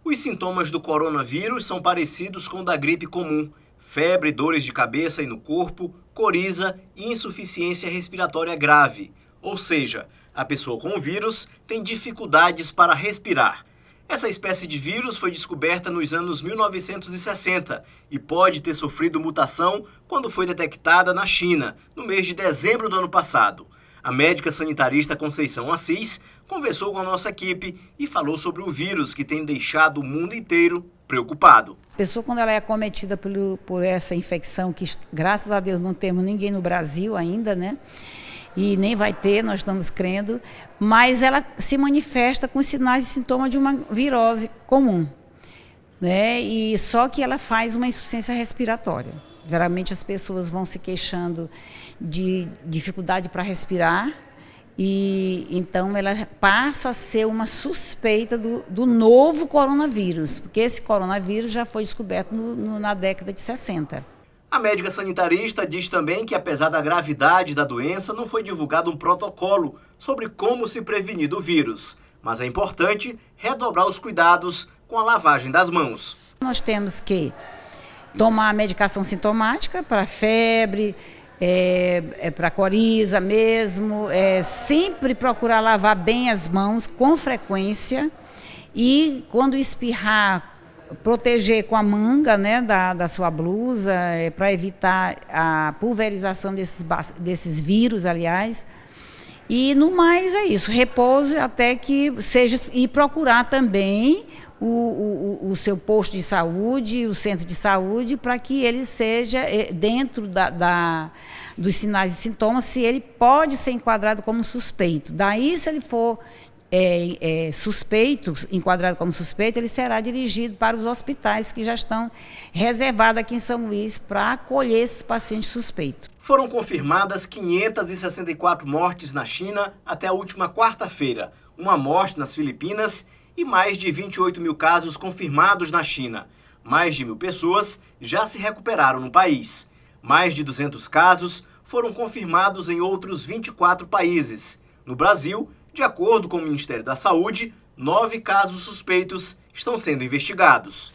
Os sintomas do coronavírus são parecidos com o da gripe comum: febre, dores de cabeça e no corpo, coriza e insuficiência respiratória grave. Ou seja, a pessoa com o vírus tem dificuldades para respirar. Essa espécie de vírus foi descoberta nos anos 1960 e pode ter sofrido mutação quando foi detectada na China, no mês de dezembro do ano passado. A médica sanitarista Conceição Assis conversou com a nossa equipe e falou sobre o vírus que tem deixado o mundo inteiro preocupado. A pessoa, quando ela é acometida por essa infecção, que graças a Deus não temos ninguém no Brasil ainda, né? E nem vai ter, nós estamos crendo, mas ela se manifesta com sinais e sintomas de uma virose comum, né? E só que ela faz uma insuficiência respiratória. Geralmente as pessoas vão se queixando de dificuldade para respirar e então ela passa a ser uma suspeita do novo coronavírus, porque esse coronavírus já foi descoberto na década de 60. A médica sanitarista diz também que, apesar da gravidade da doença, não foi divulgado um protocolo sobre como se prevenir do vírus, mas é importante redobrar os cuidados com a lavagem das mãos. Nós temos que tomar a medicação sintomática para febre, para coriza mesmo, sempre procurar lavar bem as mãos com frequência e, quando espirrar, proteger com a manga, né, da sua blusa, para evitar a pulverização desses vírus, aliás. E no mais é isso, repouso até que seja, e procurar também o seu posto de saúde, o centro de saúde, para que ele seja dentro dos sinais e sintomas, se ele pode ser enquadrado como suspeito. Daí, se ele for suspeito, enquadrado como suspeito, ele será dirigido para os hospitais que já estão reservados aqui em São Luís para acolher esses pacientes suspeitos. Foram confirmadas 564 mortes na China até a última quarta-feira, uma morte nas Filipinas e mais de 28 mil casos confirmados na China. Mais de 1.000 pessoas já se recuperaram no país. Mais de 200 casos foram confirmados em outros 24 países. No Brasil, de acordo com o Ministério da Saúde, 9 casos suspeitos estão sendo investigados.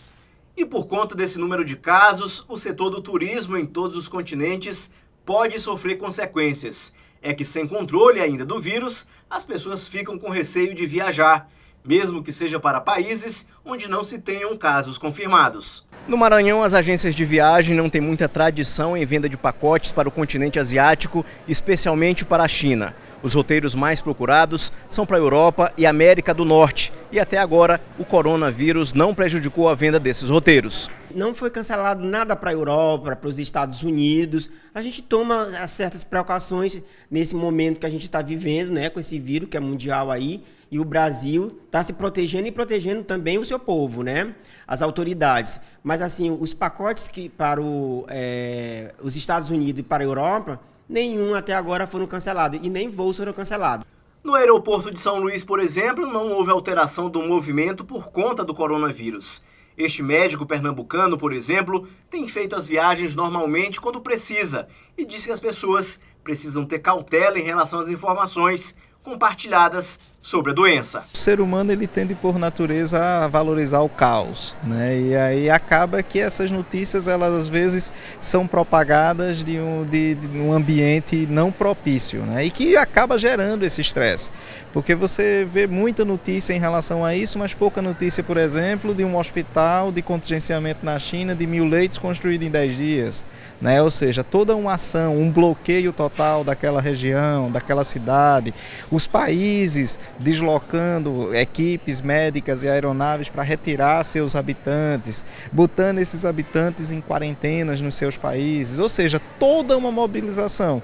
E por conta desse número de casos, o setor do turismo em todos os continentes pode sofrer consequências. É que, sem controle ainda do vírus, as pessoas ficam com receio de viajar, mesmo que seja para países onde não se tenham casos confirmados. No Maranhão, as agências de viagem não têm muita tradição em venda de pacotes para o continente asiático, especialmente para a China. Os roteiros mais procurados são para a Europa e América do Norte. E até agora, o coronavírus não prejudicou a venda desses roteiros. Não foi cancelado nada para a Europa, para os Estados Unidos. A gente toma certas precauções nesse momento que a gente está vivendo, né, com esse vírus que é mundial aí. E o Brasil está se protegendo e protegendo também o seu povo, né? As autoridades. Mas assim, os pacotes que para os Estados Unidos e para a Europa, nenhum até agora foram cancelados e nem voos foram cancelados. No aeroporto de São Luís, por exemplo, não houve alteração do movimento por conta do coronavírus. Este médico pernambucano, por exemplo, tem feito as viagens normalmente quando precisa e diz que as pessoas precisam ter cautela em relação às informações compartilhadas sobre a doença. O ser humano, ele tende por natureza a valorizar o caos, né? E aí acaba que essas notícias, elas às vezes são propagadas de um ambiente não propício, né? E que acaba gerando esse estresse, porque você vê muita notícia em relação a isso, mas pouca notícia, por exemplo, de um hospital de contingenciamento na China de 1.000 leitos construídos em 10 dias, né? Ou seja, toda uma ação, um bloqueio total daquela região, daquela cidade, os países deslocando equipes médicas e aeronaves para retirar seus habitantes, botando esses habitantes em quarentenas nos seus países, ou seja, toda uma mobilização.